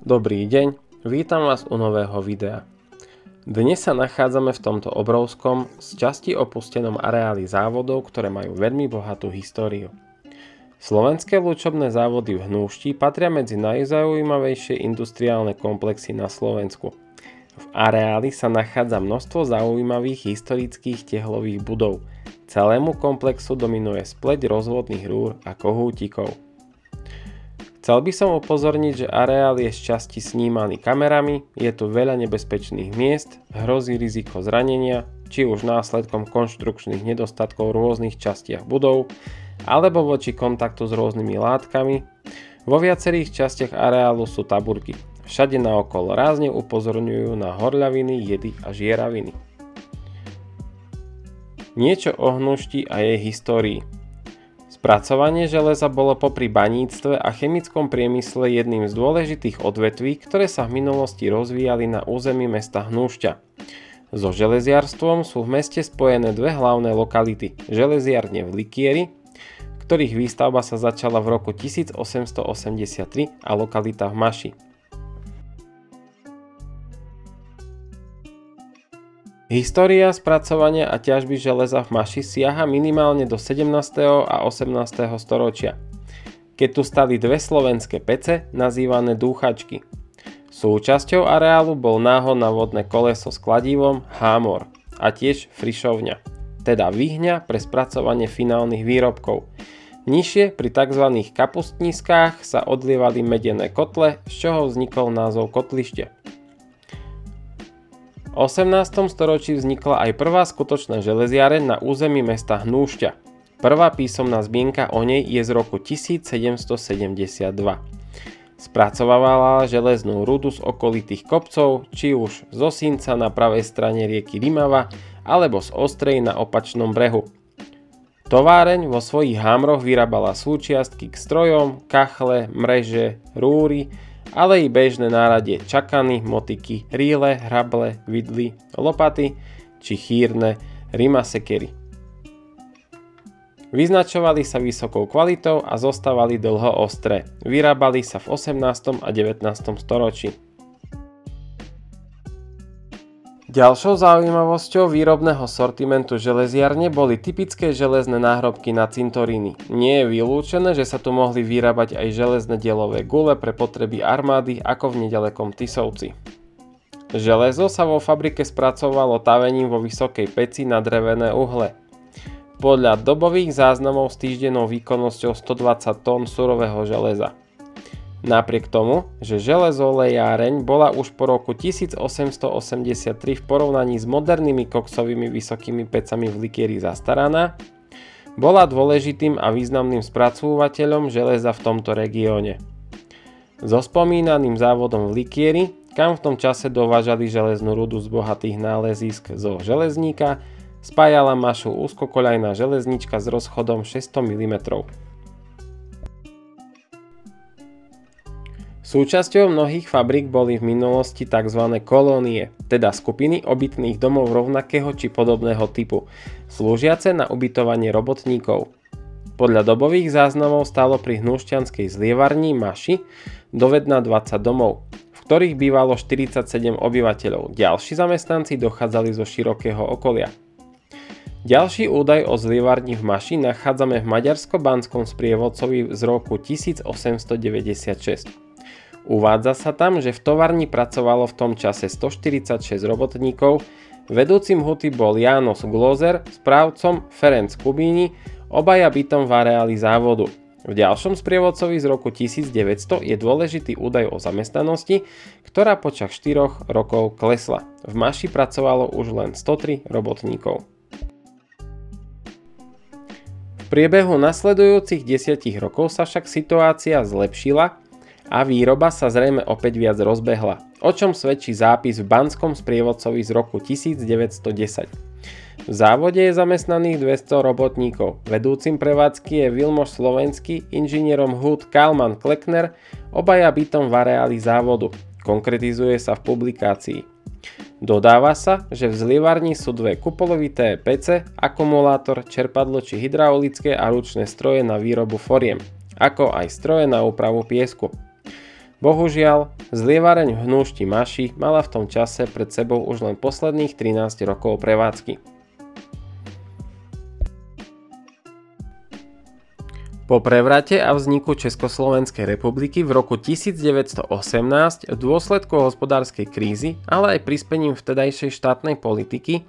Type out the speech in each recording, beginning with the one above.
Dobrý deň, vítam vás u nového videa. Dnes sa nachádzame v tomto obrovskom, z časti opustenom areáli závodov, ktoré majú veľmi bohatú históriu. Slovenské ľučobné závody v Hnúšti patria medzi najzaujímavejšie industriálne komplexy na Slovensku. V areáli sa nachádza množstvo zaujímavých historických tehlových budov. Celému komplexu dominuje spleť rozvodných rúr a kohútikov. Chcel by som upozorniť, že areál je z časti snímaný kamerami, je tu veľa nebezpečných miest, hrozí riziko zranenia, či už následkom konštrukčných nedostatkov v rôznych častiach budov, alebo voči kontaktu s rôznymi látkami. Vo viacerých častiach areálu sú tabuľky. Všade naokolo rázne upozorňujú na horľaviny, jedy a žieraviny. Niečo o Hnúšti a jej histórii. Spracovanie železa bolo popri baníctve a chemickom priemysle jedným z dôležitých odvetví, ktoré sa v minulosti rozvíjali na území mesta Hnúšťa. So železiarstvom sú v meste spojené dve hlavné lokality: železiarne v Likieri, ktorých výstavba sa začala v roku 1883, a lokalita v Maši. História spracovania a ťažby železa v Maši siaha minimálne do 17. a 18. storočia, keď tu stali dve slovenské pece nazývané dúchačky. Súčasťou areálu bol náhon na vodné koleso s kladivom hámor a tiež frišovňa, teda výhňa pre spracovanie finálnych výrobkov. Nižšie pri tzv. Kapustniskách sa odlievali medené kotle, z čoho vznikol názov kotlište. V 18. storočí vznikla aj prvá skutočná železiareň na území mesta Hnúšťa. Prvá písomná zmienka o nej je z roku 1772. Spracovávala železnú rudu z okolitých kopcov, či už z Osínca na pravej strane rieky Rimava, alebo z Ostrej na opačnom brehu. Továreň vo svojich hámroch vyrábala súčiastky k strojom, kachle, mreže, rúry, ale i bežné náradie čakany, motiky, rýle, hrable, vidly, lopaty či chýrne rimasekery. Vyznačovali sa vysokou kvalitou a zostávali dlho ostré. Vyrábali sa v 18. a 19. storočí. Ďalšou zaujímavosťou výrobného sortimentu železiarne boli typické železné náhrobky na cintoríny. Nie je vylúčené, že sa tu mohli vyrábať aj železné dielové gule pre potreby armády, ako v nedalekom Tisovci. Železo sa vo fabrike spracovalo tavením vo vysokej peci na drevené uhle. Podľa dobových záznamov s týždennou výkonnosťou 120 tón surového železa. Napriek tomu, že železolejáreň bola už po roku 1883 v porovnaní s modernými koksovými vysokými pecami v Likieri zastaraná, bola dôležitým a významným spracovateľom železa v tomto regióne. So spomínaným závodom v Likieri, kam v tom čase dovážali železnú rudu z bohatých nálezísk zo Železníka, spájala Mašu úzkokoľajná železnička s rozchodom 600 mm. Súčasťou mnohých fabrík boli v minulosti tzv. Kolónie, teda skupiny obytných domov rovnakého či podobného typu, slúžiace na ubytovanie robotníkov. Podľa dobových záznamov stálo pri hnúšťanskej zlievarni Maši dovedna 20 domov, v ktorých bývalo 47 obyvateľov. Ďalší zamestnanci dochádzali zo širokého okolia. Ďalší údaj o zlievarni v Maši nachádzame v maďarsko-banskom sprievodcovi z roku 1896. Uvádza sa tam, že v továrni pracovalo v tom čase 146 robotníkov, vedúcim huty bol János Glózer, správcom Ferenc Kubíni, obaja bytom v areáli závodu. V ďalšom sprievodcovi z roku 1900 je dôležitý údaj o zamestnanosti, ktorá počas 4 rokov klesla. V Maši pracovalo už len 103 robotníkov. V priebehu nasledujúcich 10 rokov sa však situácia zlepšila a výroba sa zrejme opäť viac rozbehla, o čom svedčí zápis v banskom sprievodcovi z roku 1910. V závode je zamestnaných 200 robotníkov, vedúcim prevádzky je Vilmoš Slovenský, inžinierom húd Kalman Klekner, obaja bytom v areáli závodu, konkretizuje sa v publikácii. Dodáva sa, že v zlievarni sú dve kupolovité pece, akumulátor, čerpadlo či hydraulické a ručné stroje na výrobu foriem, ako aj stroje na úpravu piesku. Bohužiaľ, zlievareň v Hnúšti Maši mala v tom čase pred sebou už len posledných 13 rokov prevádzky. Po prevrate a vzniku Československej republiky v roku 1918 v dôsledku hospodárskej krízy, ale aj prispením vtedajšej štátnej politiky,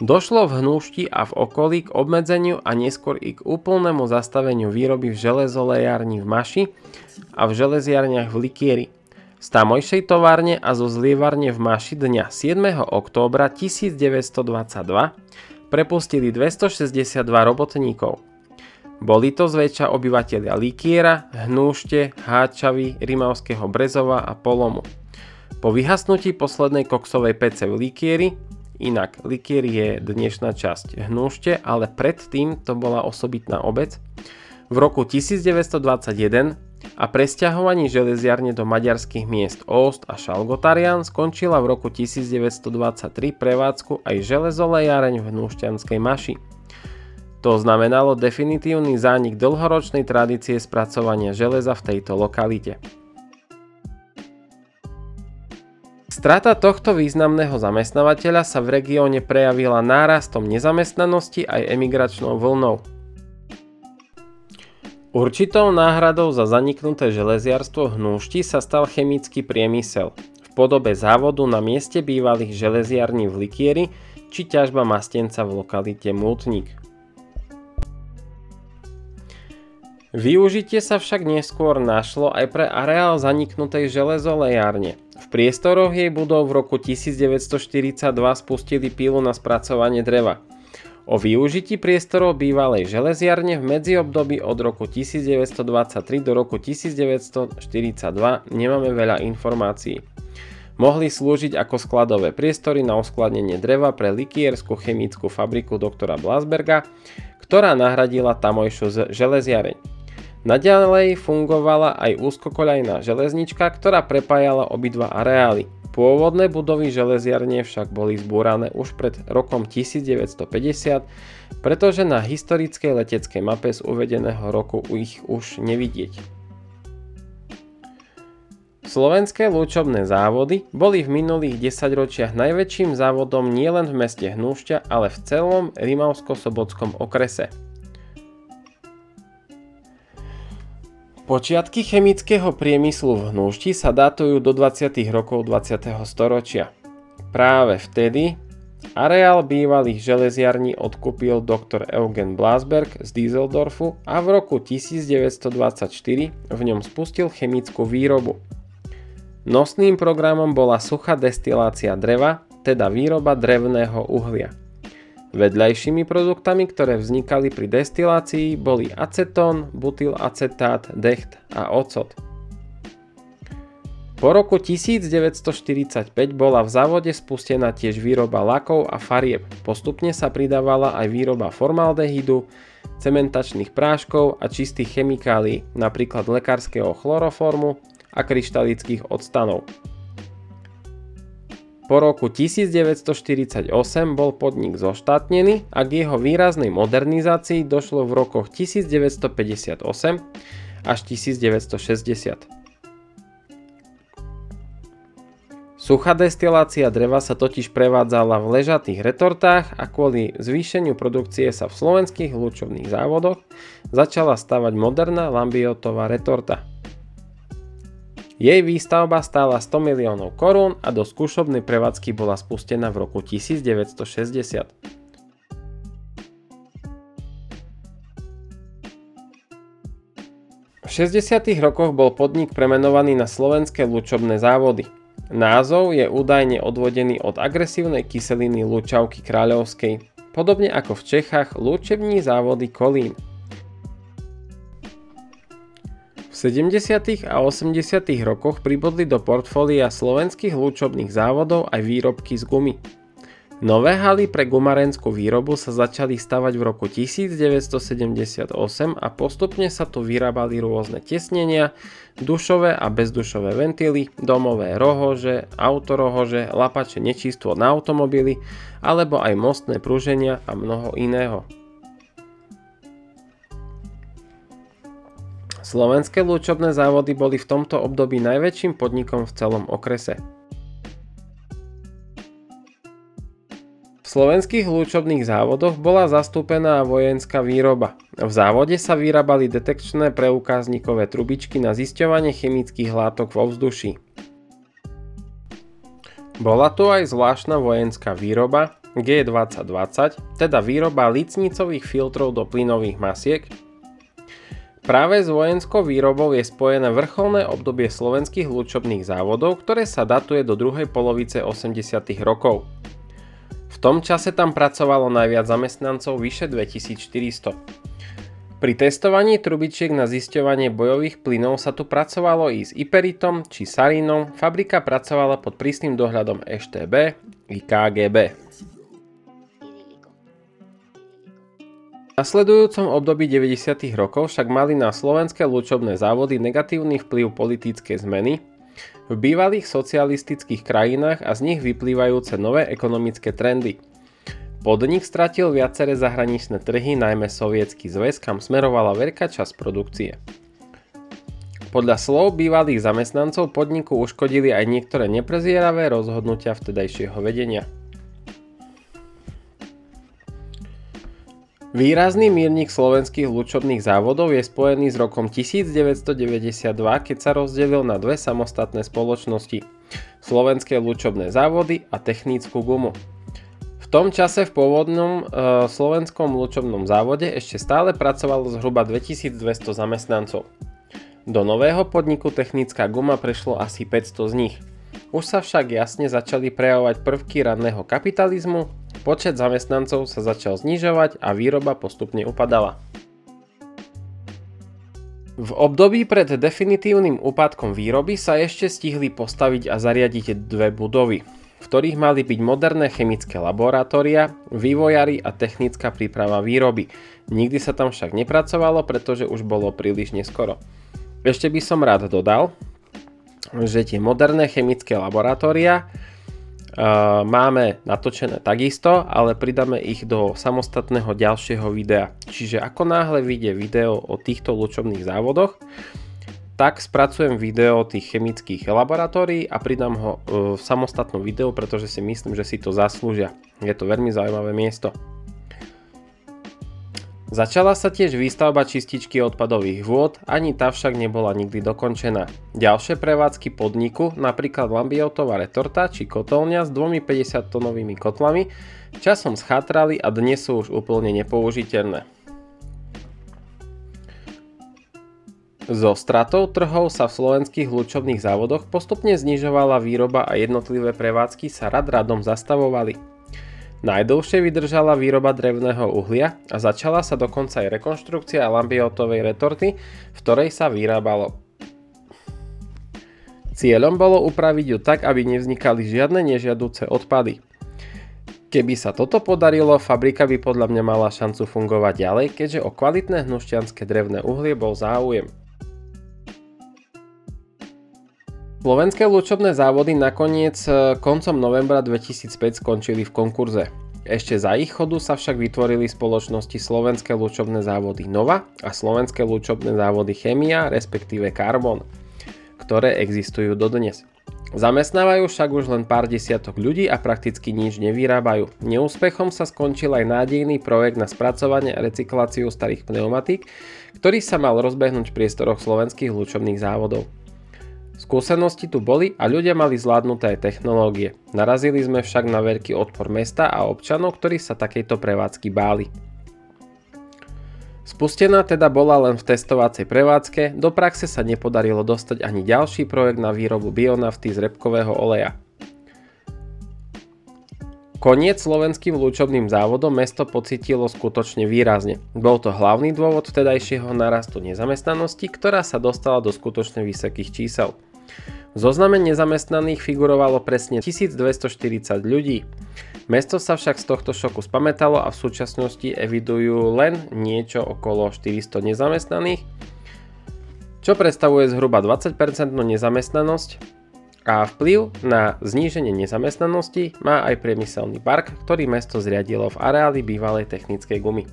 došlo v Hnúšti a v okolí k obmedzeniu a neskôr i k úplnému zastaveniu výroby v železolejárni v Maši a v železiarniach v Likieri. Z tamojšej továrne a zo zlievarne v Maši dňa 7. októbra 1922 prepustili 262 robotníkov. Boli to zväčša obyvatelia Likiera, Hnúšte, Háčavy, Rimavského Brezova a Polomu. Po vyhasnutí poslednej koksovej pece v Likieri, inak Likier je dnešná časť Hnúšte, ale predtým to bola osobitná obec, v roku 1921 a presťahovaní železiarne do maďarských miest Óst a Šalgotarian skončila v roku 1923 prevádzku aj železolejáreň v Hnúšťanskej Maši. To znamenalo definitívny zánik dlhoročnej tradície spracovania železa v tejto lokalite. Strata tohto významného zamestnávateľa sa v regióne prejavila nárastom nezamestnanosti aj emigračnou vlnou. Určitou náhradou za zaniknuté železiarstvo v Hnúšti sa stal chemický priemysel v podobe závodu na mieste bývalých železiarní v Likieri či ťažba mastenca v lokalite Mútnik. Využitie sa však neskôr našlo aj pre areál zaniknutej železolejárne. V priestoroch jej budov v roku 1942 spustili pílu na spracovanie dreva. O využití priestorov bývalej železiarne v medziobdobí od roku 1923 do roku 1942 nemáme veľa informácií. Mohli slúžiť ako skladové priestory na uskladnenie dreva pre likierskú chemickú fabriku doktora Blasberga, ktorá nahradila tamojšiu železiareň. Naďalej fungovala aj úzkokoľajná železnička, ktorá prepájala obidva areály. Pôvodné budovy železiarne však boli zbúrané už pred rokom 1950, pretože na historickej leteckej mape z uvedeného roku ich už nevidieť. Slovenské lúčobné závody boli v minulých 10 ročiach najväčším závodom nielen v meste Hnúšťa, ale v celom Rimavsko-Sobotskom okrese. Počiatky chemického priemyslu v Hnúšti sa datujú do 20. rokov 20. storočia. Práve vtedy areál bývalých železiarní odkúpil dr. Eugen Blasberg z Düsseldorfu a v roku 1924 v ňom spustil chemickú výrobu. Nosným programom bola suchá destilácia dreva, teda výroba drevného uhlia. Vedľajšími produktami, ktoré vznikali pri destilácii, boli acetón, butylacetát, decht a ocot. Po roku 1945 bola v závode spustená tiež výroba lakov a farieb. Postupne sa pridávala aj výroba formaldehydu, cementačných práškov a čistých chemikálií, napríklad lekárskeho chloroformu a kryštalických octanov. Po roku 1948 bol podnik zoštátnený a k jeho výraznej modernizácii došlo v rokoch 1958 až 1960. Suchá destilácia dreva sa totiž prevádzala v ležatých retortách a kvôli zvýšeniu produkcie sa v slovenských lúčovných závodoch začala stavať moderná Lambiotová retorta. Jej výstavba stála 100 miliónov korún a do skúšobnej prevádzky bola spustená v roku 1960. V 60. rokoch bol podnik premenovaný na Slovenské lúčobné závody. Názov je údajne odvodený od agresívnej kyseliny Lučavky Kráľovskej, podobne ako v Čechách Lúčební závody Kolín. V 70. a 80. rokoch pribudli do portfólia slovenských lúčobných závodov aj výrobky z gumy. Nové haly pre gumarenskú výrobu sa začali stavať v roku 1978 a postupne sa tu vyrábali rôzne tesnenia, dušové a bezdušové ventily, domové rohože, autorohože, lapače nečistôt na automobily alebo aj mostné pruženia a mnoho iného. Slovenské lúčobné závody boli v tomto období najväčším podnikom v celom okrese. V slovenských lúčobných závodoch bola zastúpená vojenská výroba. V závode sa vyrábali detekčné preukáznikové trubičky na zisťovanie chemických látok vo vzduší. Bola tu aj zvláštna vojenská výroba G2020, teda výroba licnicových filtrov do plynových masiek. Práve s vojenskou výrobou je spojené vrcholné obdobie slovenských lúčobných závodov, ktoré sa datuje do druhej polovice 80. rokov. V tom čase tam pracovalo najviac zamestnancov, vyše 2400. Pri testovaní trubičiek na zisťovanie bojových plynov sa tu pracovalo i s iperitom či sarínom, fabrika pracovala pod prísnym dohľadom EŠTB i KGB. V nasledujúcom období 90. rokov však mali na slovenské lúčobné závody negatívny vplyv politické zmeny v bývalých socialistických krajinách a z nich vyplývajúce nové ekonomické trendy. Podnik stratil viaceré zahraničné trhy, najmä Sovietsky zväz, kam smerovala veľká časť produkcie. Podľa slov bývalých zamestnancov podniku uškodili aj niektoré neprezieravé rozhodnutia vtedajšieho vedenia. Výrazný miernik slovenských lúčobných závodov je spojený s rokom 1992, keď sa rozdelil na dve samostatné spoločnosti: Slovenské lúčobné závody a Technickú gumu. V tom čase v pôvodnom slovenskom lúčobnom závode ešte stále pracovalo zhruba 2200 zamestnancov. Do nového podniku Technická guma prešlo asi 500 z nich. Už sa však jasne začali prejavovať prvky ranného kapitalizmu, počet zamestnancov sa začal znižovať a výroba postupne upadala. V období pred definitívnym úpadkom výroby sa ešte stihli postaviť a zariadiť dve budovy, v ktorých mali byť moderné chemické laboratória, vývojári a technická príprava výroby. Nikdy sa tam však nepracovalo, pretože už bolo príliš neskoro. Ešte by som rád dodal, že tie moderné chemické laboratória máme natočené takisto, ale pridáme ich do samostatného ďalšieho videa. Čiže ako náhle vyjde video o týchto lúčobných závodoch, tak spracujem video tých chemických laboratórií a pridám ho v samostatnom videu, pretože si myslím, že si to zaslúžia. Je to veľmi zaujímavé miesto. Začala sa tiež výstavba čističky odpadových vôd, ani tá však nebola nikdy dokončená. Ďalšie prevádzky podniku, napríklad Lambiotová retorta či kotolňa s dvomi 50-tonovými kotlami, časom schátrali a dnes sú už úplne nepoužiteľné. So stratou trhov sa v slovenských lúčobných závodoch postupne znižovala výroba a jednotlivé prevádzky sa rad radom zastavovali. Najdlhšie vydržala výroba drevného uhlia a začala sa dokonca aj rekonštrukcia Lambiotovej retorty, v ktorej sa vyrábalo. Cieľom bolo upraviť ju tak, aby nevznikali žiadne nežiaduce odpady. Keby sa toto podarilo, fabrika by podľa mňa mala šancu fungovať ďalej, keďže o kvalitné hnušťanské drevné uhlie bol záujem. Slovenské lúčobné závody nakoniec koncom novembra 2005 skončili v konkurze. Ešte za ich chodu sa však vytvorili spoločnosti Slovenské lúčobné závody Nova a Slovenské lúčobné závody Chémia, respektíve Karbon, ktoré existujú dodnes. Zamestnávajú však už len pár desiatok ľudí a prakticky nič nevyrábajú. Neúspechom sa skončil aj nádejný projekt na spracovanie a recykláciu starých pneumatík, ktorý sa mal rozbehnúť v priestoroch slovenských lúčobných závodov. Skúsenosti tu boli a ľudia mali zvládnuté aj technológie. Narazili sme však na veľký odpor mesta a občanov, ktorí sa takejto prevádzky báli. Spustená teda bola len v testovacej prevádzke, do praxe sa nepodarilo dostať ani ďalší projekt na výrobu bionafty z repkového oleja. Koniec slovenským lúčobným závodom mesto pocítilo skutočne výrazne. Bol to hlavný dôvod vtedajšieho narastu nezamestnanosti, ktorá sa dostala do skutočne vysokých čísel. V zozname nezamestnaných figurovalo presne 1240 ľudí. Mesto sa však z tohto šoku spamätalo a v súčasnosti evidujú len niečo okolo 400 nezamestnaných, čo predstavuje zhruba 20% nezamestnanosť. A vplyv na zníženie nezamestnanosti má aj priemyselný park, ktorý mesto zriadilo v areáli bývalej Technickej gumy.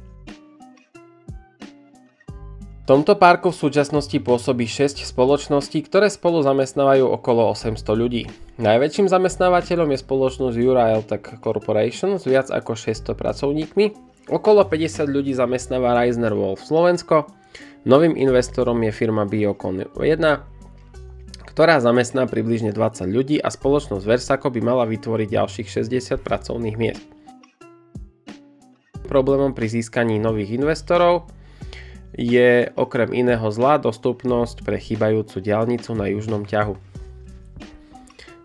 V tomto parku v súčasnosti pôsobí 6 spoločností, ktoré spolu zamestnávajú okolo 800 ľudí. Najväčším zamestnávateľom je spoločnosť Eurail-Tech Corporation s viac ako 600 pracovníkmi. Okolo 50 ľudí zamestnáva Reisner Wolf Slovensko. Novým investorom je firma Biocon 1, ktorá zamestná približne 20 ľudí a spoločnosť Versaco by mala vytvoriť ďalších 60 pracovných miest. Problémom pri získaní nových investorov je okrem iného zlá dostupnosť pre chýbajúcu diaľnicu na južnom ťahu.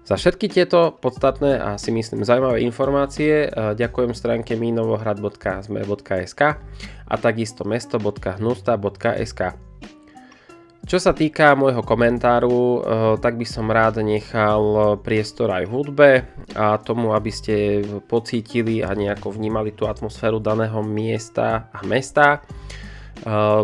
Za všetky tieto podstatné a si myslím zaujímavé informácie ďakujem stránke minovohrad.zme.sk a takisto mesto.hnusta.sk. Čo sa týka môjho komentáru, tak by som rád nechal priestor aj hudbe a tomu, aby ste pocítili a nejako vnímali tú atmosféru daného miesta a mesta.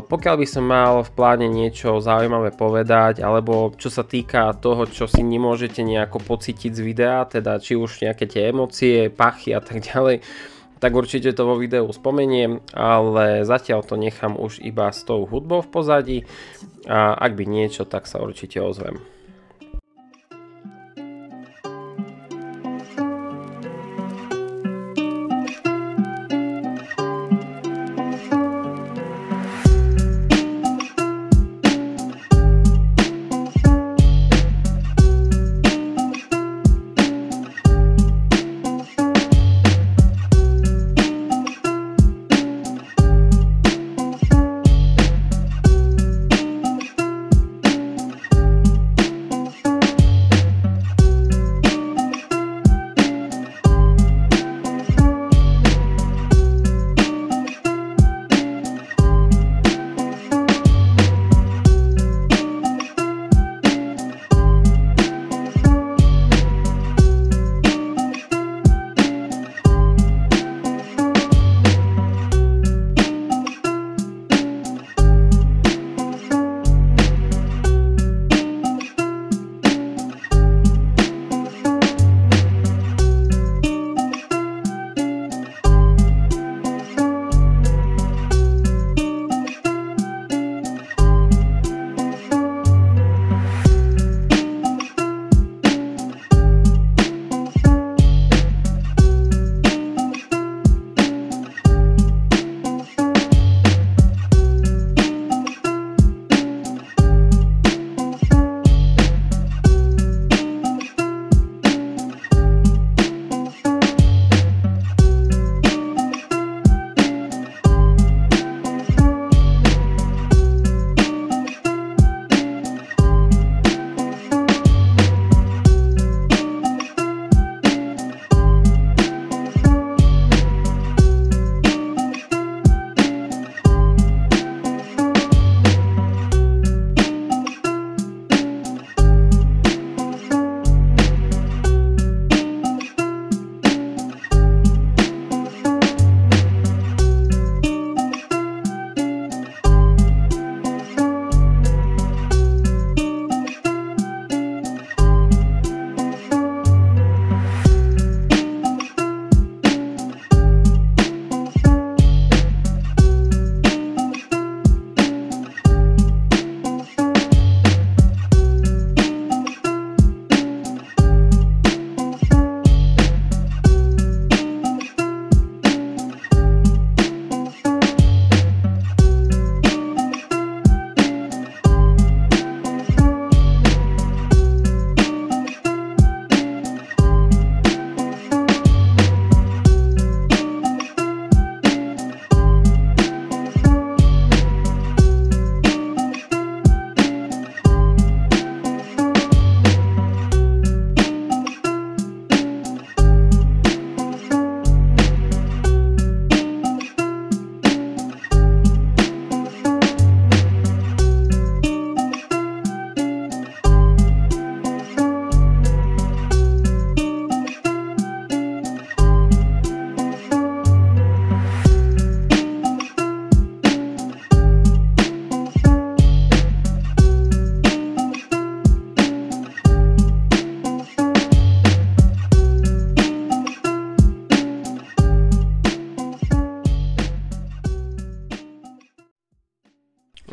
Pokiaľ by som mal v pláne niečo zaujímavé povedať, alebo čo sa týka toho, čo si nemôžete nejako pocítiť z videa, teda či už nejaké tie emócie, pachy a tak ďalej, tak určite to vo videu spomeniem, ale zatiaľ to nechám už iba s tou hudbou v pozadí a ak by niečo, tak sa určite ozvem.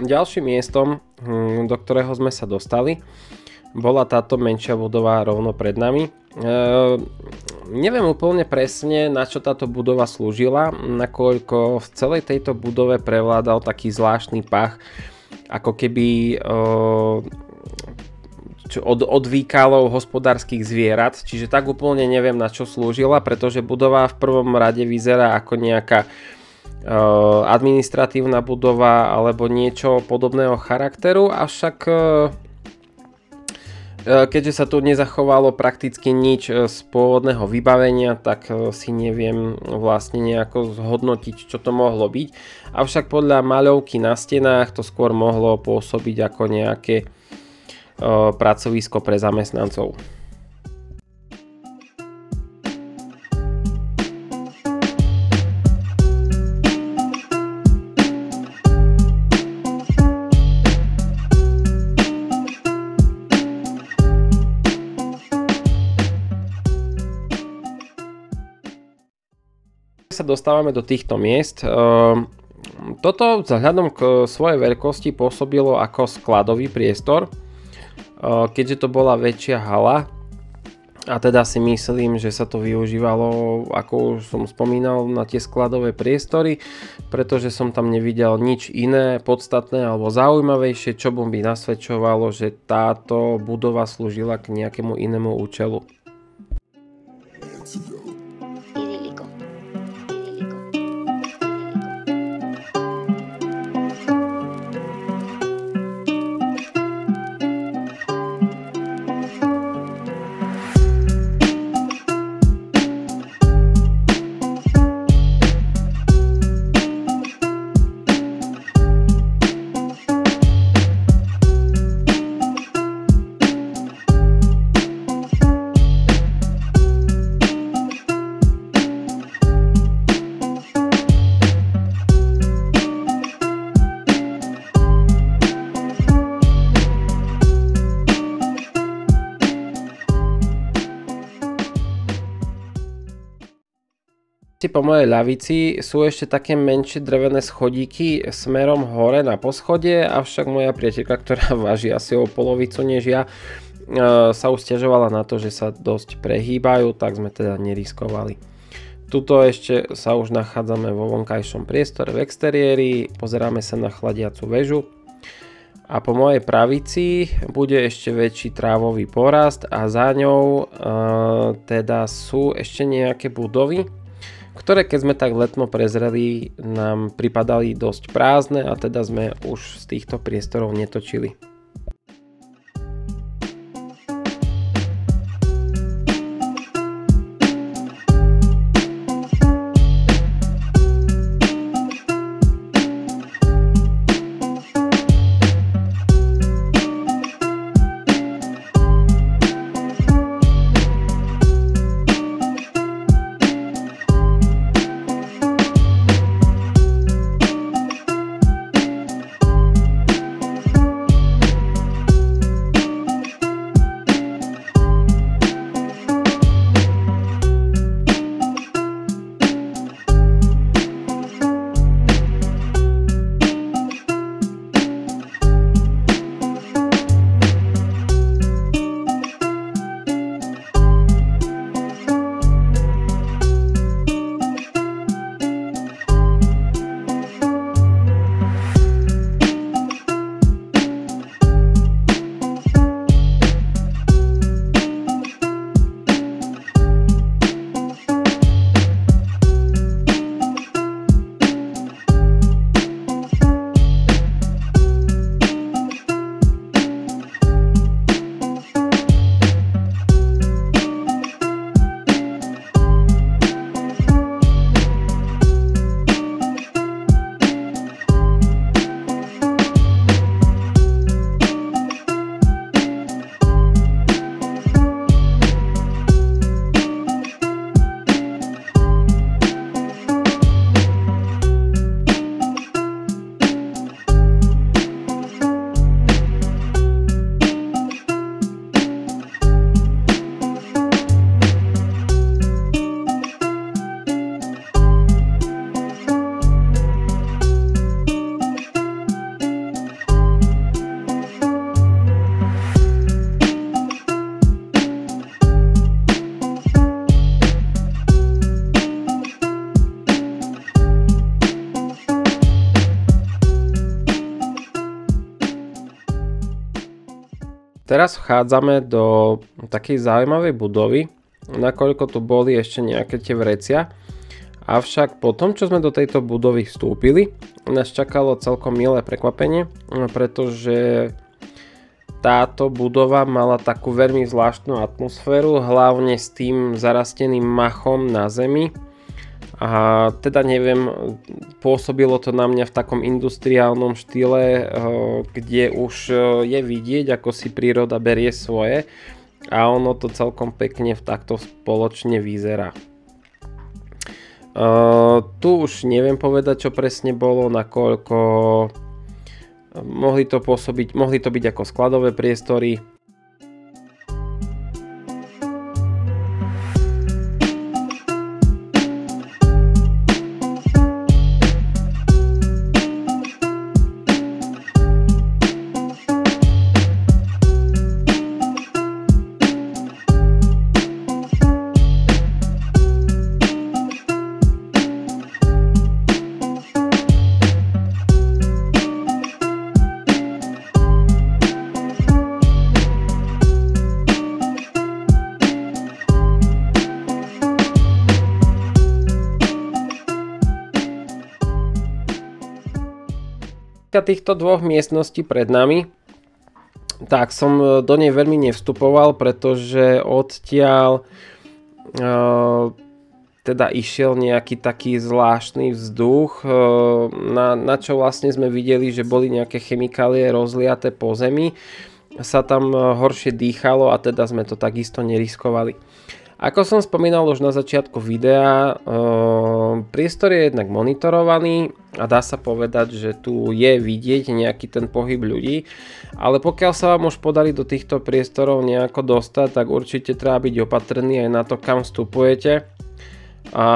ďalším miestom, do ktorého sme sa dostali, bola táto menšia budova rovno pred nami. Neviem úplne presne, na čo táto budova slúžila, nakoľko v celej tejto budove prevládal taký zvláštny pach, ako keby od výkalov hospodárskych zvierat, čiže tak úplne neviem, na čo slúžila, pretože budova v prvom rade vyzerá ako nejaká administratívna budova alebo niečo podobného charakteru, avšak keďže sa tu nezachovalo prakticky nič z pôvodného vybavenia, tak si neviem vlastne nejako zhodnotiť, čo to mohlo byť. Avšak podľa maľovky na stenách to skôr mohlo pôsobiť ako nejaké pracovisko pre zamestnancov. Sa dostávame do týchto miest. Toto vzhľadom k svojej veľkosti pôsobilo ako skladový priestor, keďže to bola väčšia hala, a teda si myslím, že sa to využívalo, ako už som spomínal, na tie skladové priestory, pretože som tam nevidel nič iné podstatné alebo zaujímavejšie, čo by nasvedčovalo, že táto budova slúžila k nejakému inému účelu. Po mojej ľavici sú ešte také menšie drevené schodíky smerom hore na poschodie, avšak moja priateľka, ktorá váži asi o polovicu než ja, sa už sťažovala na to, že sa dosť prehýbajú, tak sme teda neriskovali. Tuto ešte sa už nachádzame vo vonkajšom priestore v exteriéri, pozeráme sa na chladiacu väžu a po mojej pravici bude ešte väčší trávový porast a za ňou teda sú ešte nejaké budovy, ktoré keď sme tak letmo prezreli, nám pripadali dosť prázdne a teda sme už z týchto priestorov netočili. Teraz vchádzame do takej zaujímavej budovy, nakoľko tu boli ešte nejaké tie vrecia. Avšak po tom, čo sme do tejto budovy vstúpili, nás čakalo celkom milé prekvapenie, pretože táto budova mala takú veľmi zvláštnu atmosféru, hlavne s tým zarasteným machom na zemi. A teda neviem, pôsobilo to na mňa v takom industriálnom štýle, kde už je vidieť, ako si príroda berie svoje a ono to celkom pekne takto spoločne vyzerá. Tu už neviem povedať, čo presne bolo, nakoľko mohli to byť ako skladové priestory. Týchto dvoch miestností pred nami, tak som do nej veľmi nevstupoval, pretože odtiaľ teda išiel nejaký taký zvláštny vzduch, na čo vlastne sme videli, že boli nejaké chemikálie rozliaté po zemi, sa tam horšie dýchalo a teda sme to takisto neriskovali. Ako som spomínal už na začiatku videa, priestor je jednak monitorovaný a dá sa povedať, že tu je vidieť nejaký ten pohyb ľudí, ale pokiaľ sa vám už podarí do týchto priestorov nejako dostať, tak určite treba byť opatrný aj na to, kam vstupujete a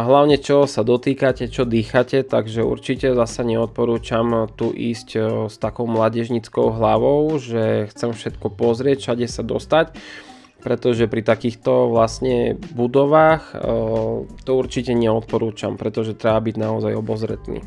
hlavne čo sa dotýkate, čo dýchate, takže určite zasa neodporúčam tu ísť s takou mládežnickou hlavou, že chcem všetko pozrieť, všade sa dostať. Pretože pri takýchto vlastne budovách to určite neodporúčam, pretože treba byť naozaj obozretný.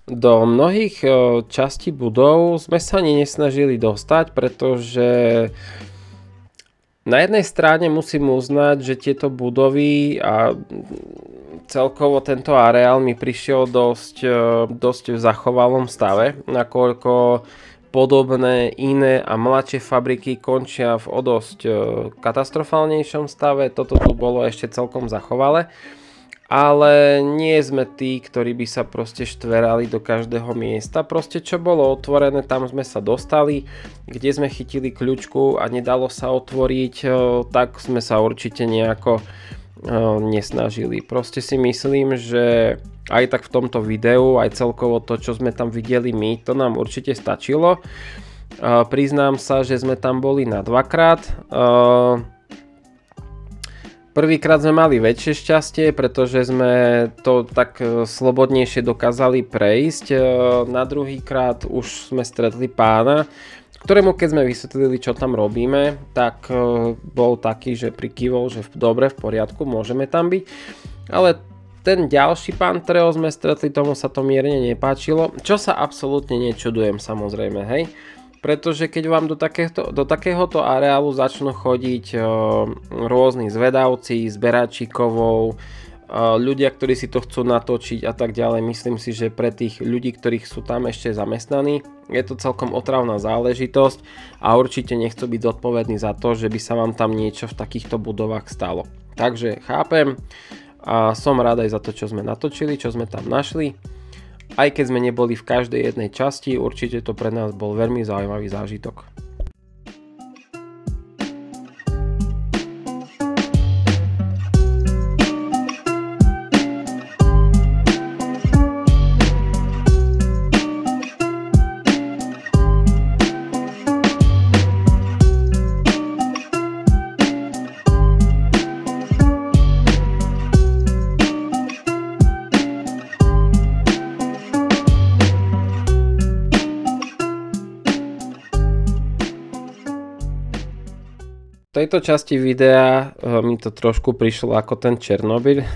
Do mnohých častí budov sme sa ani nesnažili dostať, pretože na jednej strane musím uznať, že tieto budovy a celkovo tento areál mi prišiel dosť v zachovalom stave, nakoľko podobné iné a mladšie fabriky končia v o dosť katastrofálnejšom stave. Toto tu bolo ešte celkom zachovalé. Ale nie sme tí, ktorí by sa proste štverali do každého miesta. Proste čo bolo otvorené, tam sme sa dostali. Kde sme chytili kľúčku a nedalo sa otvoriť, tak sme sa určite nejako nesnažili. Proste si myslím, že aj tak v tomto videu, aj celkovo to, čo sme tam videli my, to nám určite stačilo. Priznám sa, že sme tam boli na dvakrát. Prvýkrát sme mali väčšie šťastie, pretože sme to tak slobodnejšie dokázali prejsť. Na druhýkrát už sme stretli pána, ktorému keď sme vysvetlili, čo tam robíme, tak bol taký, že prikývol, že dobre, v poriadku, môžeme tam byť. Ale ten ďalší pán, ktorého sme stretli, tomu sa to mierne nepáčilo, čo sa absolútne nečudujem, samozrejme, hej. Pretože keď vám do takéhoto areálu začnú chodiť rôzni zvedavci, zberači kovov, ľudia, ktorí si to chcú natočiť a tak ďalej, myslím si, že pre tých ľudí, ktorých sú tam ešte zamestnaní, je to celkom otravná záležitosť a určite nechcú byť zodpovední za to, že by sa vám tam niečo v takýchto budovách stalo. Takže chápem a som rád aj za to, čo sme natočili, čo sme tam našli. Aj keď sme neboli v každej jednej časti, určite to pre nás bol veľmi zaujímavý zážitok. V tejto časti videa mi to trošku prišlo ako ten Černobyl,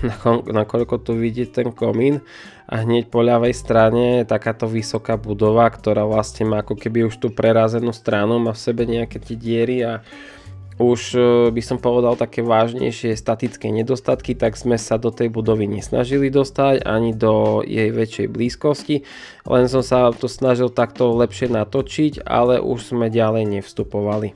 nakoľko tu vidíte ten komín a hneď po ľavej strane je takáto vysoká budova, ktorá vlastne má ako keby už tú prerazenú stranu, má v sebe nejaké tie diery a už by som povedal také vážnejšie statické nedostatky, tak sme sa do tej budovy nesnažili dostať ani do jej väčšej blízkosti, len som sa to snažil takto lepšie natočiť, ale už sme ďalej nevstupovali.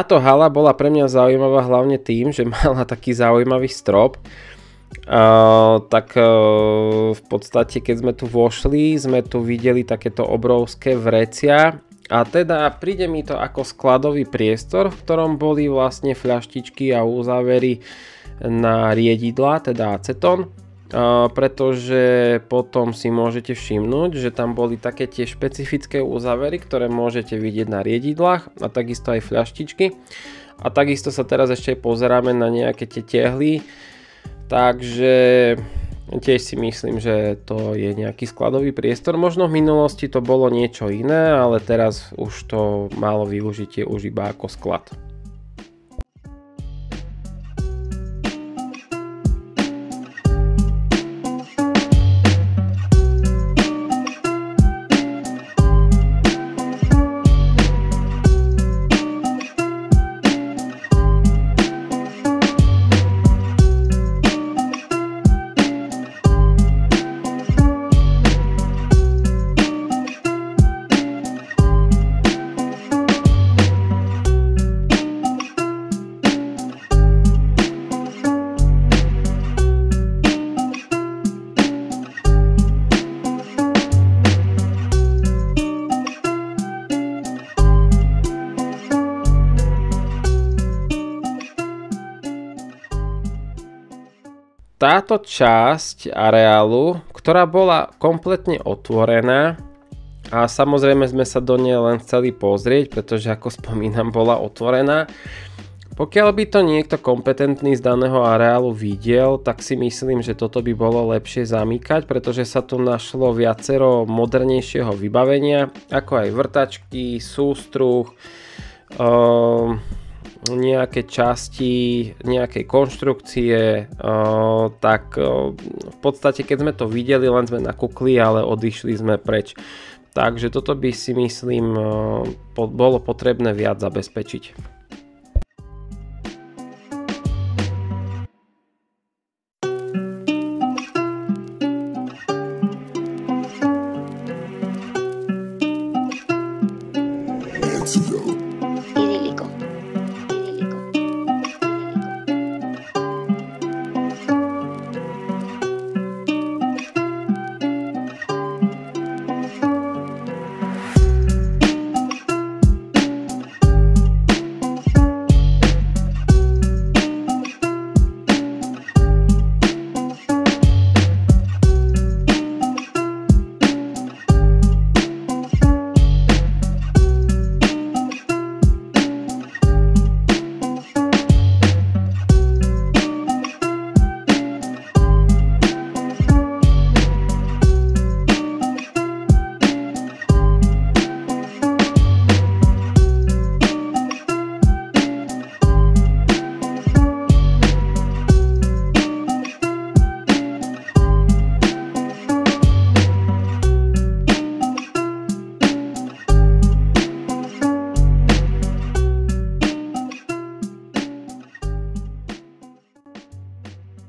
Táto hala bola pre mňa zaujímavá hlavne tým, že mala taký zaujímavý strop. V podstate keď sme tu vošli, sme tu videli takéto obrovské vrecia a teda príde mi to ako skladový priestor, v ktorom boli vlastne fľaštičky a uzávery na riedidla, teda acetón. Pretože potom si môžete všimnúť, že tam boli také tie špecifické uzávery, ktoré môžete vidieť na riedidlách a takisto aj fľaštičky. A takisto sa teraz ešte pozeráme na nejaké tie tehly, takže tiež si myslím, že to je nejaký skladový priestor. Možno v minulosti to bolo niečo iné, ale teraz už to malo využitie už iba ako sklad. Táto časť areálu, ktorá bola kompletne otvorená a samozrejme sme sa do nej len chceli pozrieť, pretože ako spomínam bola otvorená, Pokiaľ by to niekto kompetentný z daného areálu videl, tak si myslím, že toto by bolo lepšie zamykať, pretože sa tu našlo viacero modernejšieho vybavenia, ako aj vrtačky, sústruh, nejaké časti, nejakej konštrukcie, tak v podstate keď sme to videli, len sme nakúkli, ale odišli sme preč. Takže toto by si myslím bolo potrebné viac zabezpečiť. Idílico. Idílico.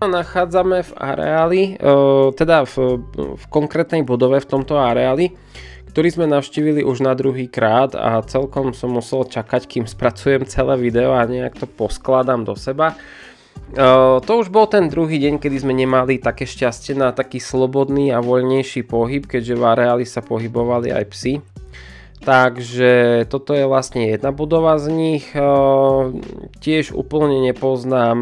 Nachádzame v areáli, teda v konkrétnej budove v tomto areáli, ktorý sme navštívili už na druhý krát a celkom som musel čakať, kým spracujem celé video a nejak to poskladám do seba. To už bol ten druhý deň, kedy sme nemali také šťastie na taký slobodný a voľnejší pohyb, keďže v areáli sa pohybovali aj psi. Takže toto je vlastne jedna budova z nich. Tiež úplne nepoznám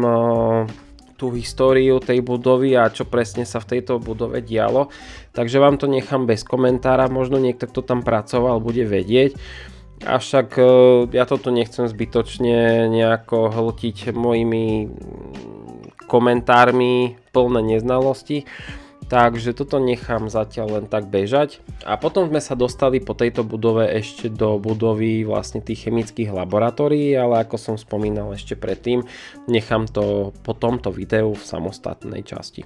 tú históriu tej budovy a čo presne sa v tejto budove dialo. Takže vám to nechám bez komentára, možno niekto, kto tam pracoval, bude vedieť. Avšak ja toto nechcem zbytočne nejako hltiť mojimi komentármi plné neznalosti. Takže toto nechám zatiaľ len tak bežať. A potom sme sa dostali po tejto budove ešte do budovy vlastne tých chemických laboratórií, ale ako som spomínal ešte predtým, nechám to po tomto videu v samostatnej časti.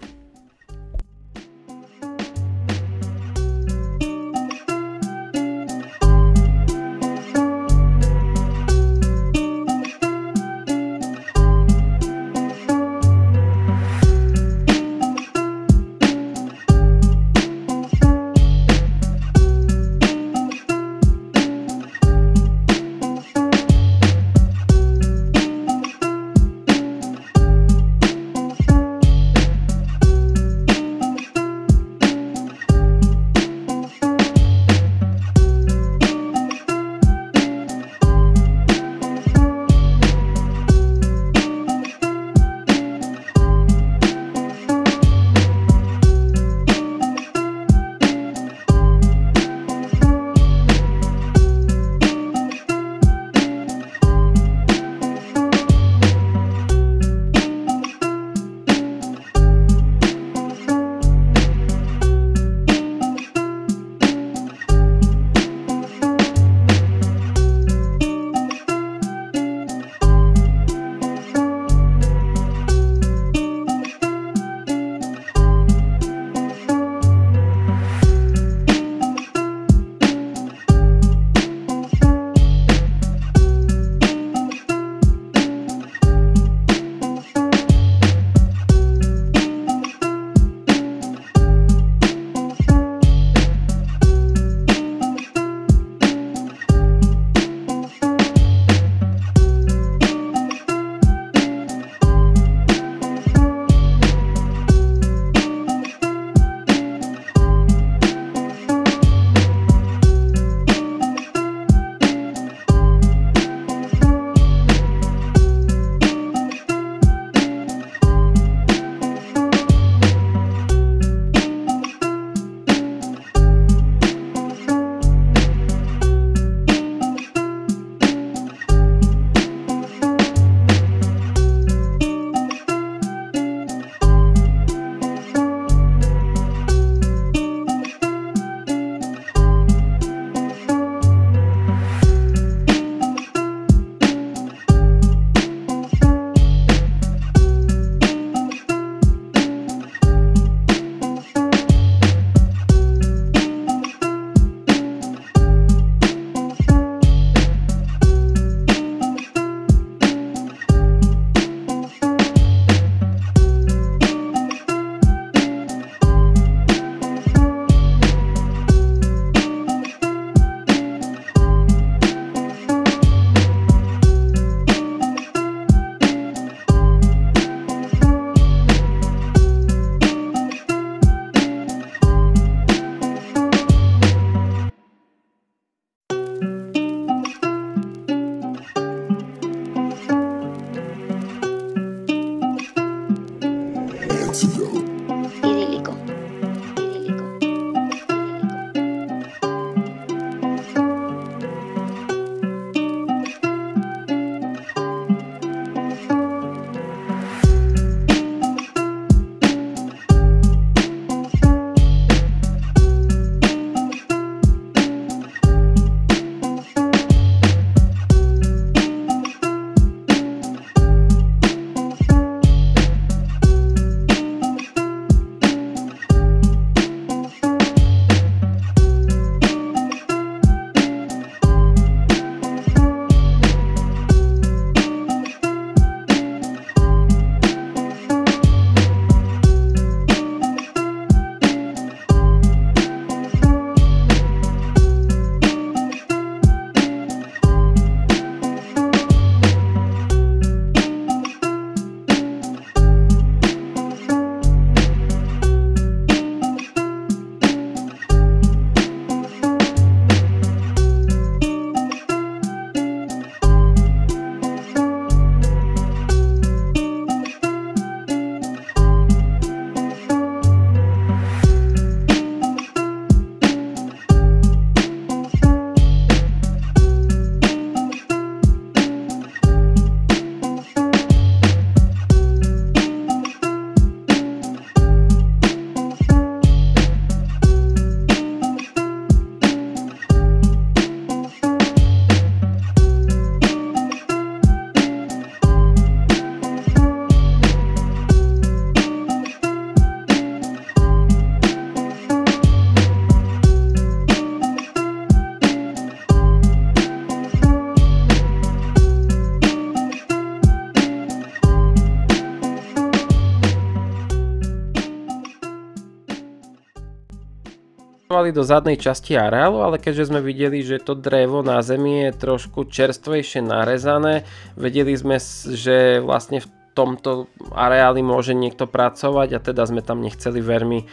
do zadnej časti areálu, ale keďže sme videli, že to drevo na zemi je trošku čerstvejšie narezané, vedeli sme, že vlastne v tomto areáli môže niekto pracovať a teda sme tam nechceli veľmi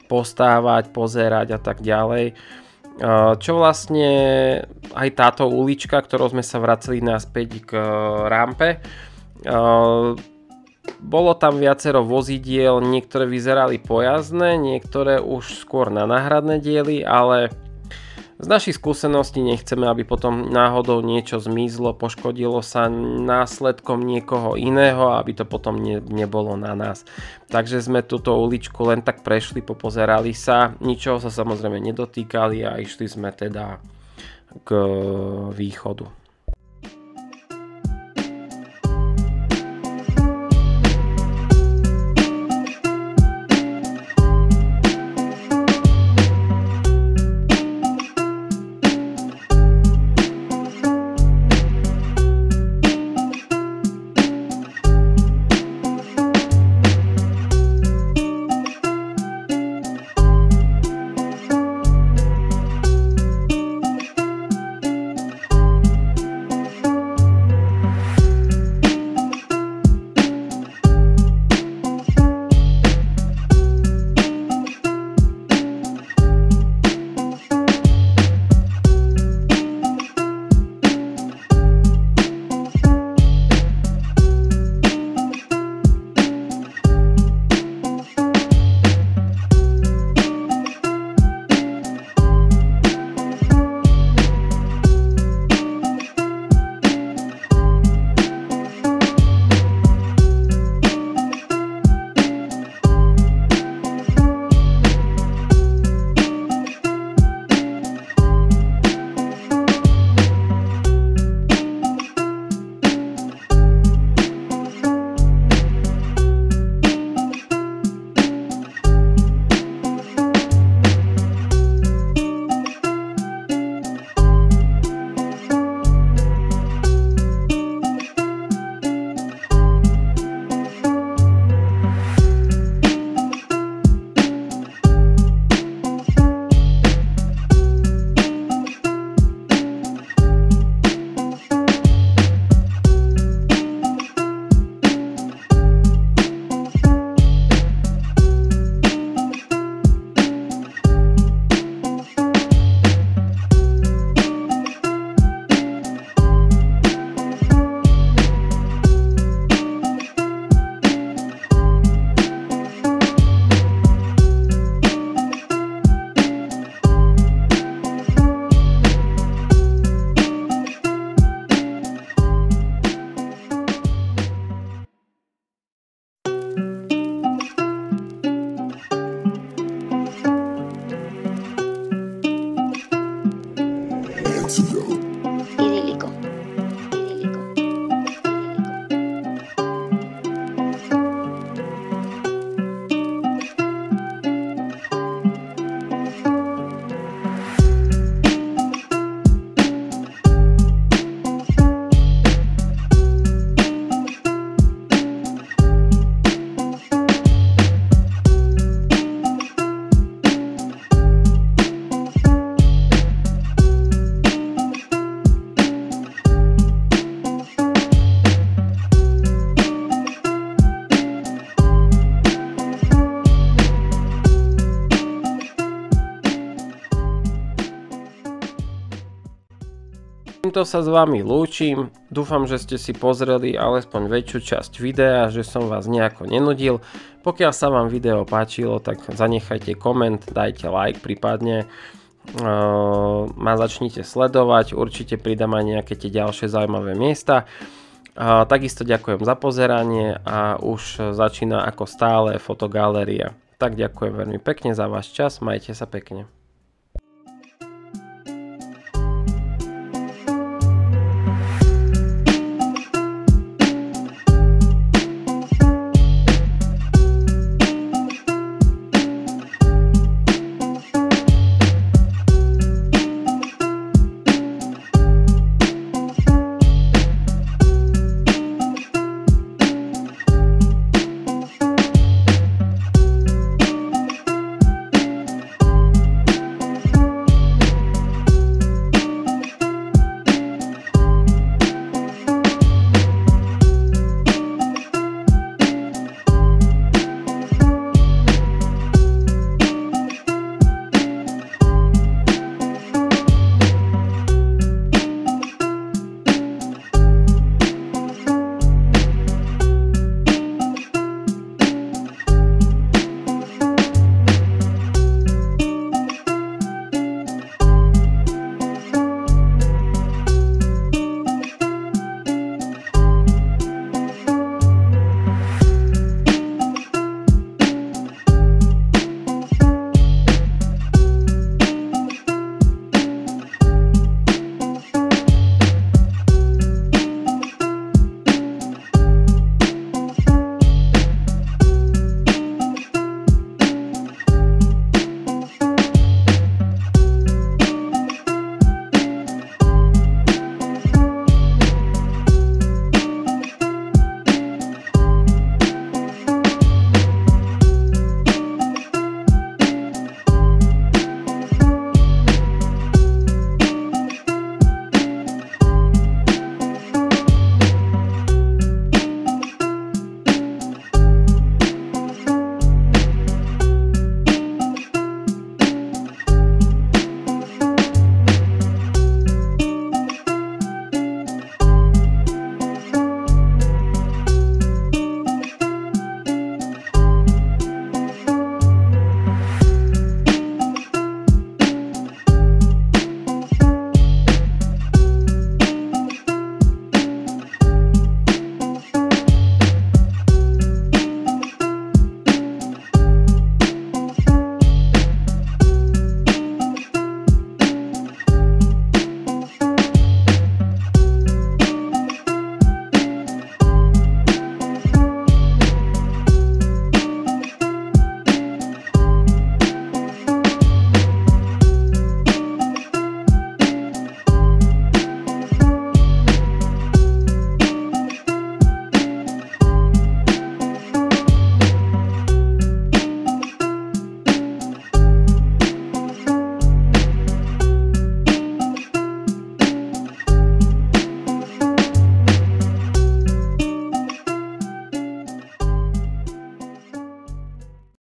postávať, pozerať a tak ďalej. Čo vlastne aj táto ulička, ktorou sme sa vraceli naspäť k rampe, bolo tam viacero vozidiel, niektoré vyzerali pojazdné, niektoré už skôr na náhradné diely, ale z našich skúseností nechceme, aby potom náhodou niečo zmizlo, poškodilo sa následkom niekoho iného, aby to potom nebolo na nás. Takže sme túto uličku len tak prešli, popozerali sa, ničoho sa samozrejme nedotýkali a išli sme teda k východu. Idílico. Týmto sa s vami lúčim, dúfam, že ste si pozreli alespoň väčšiu časť videa, že som vás nejako nenudil. Pokiaľ sa vám video páčilo, tak zanechajte koment, dajte like, prípadne ma začnite sledovať, určite pridám aj nejaké tie ďalšie zaujímavé miesta. Takisto ďakujem za pozeranie a už začína ako stále fotogaléria. Tak ďakujem veľmi pekne za váš čas, majte sa pekne.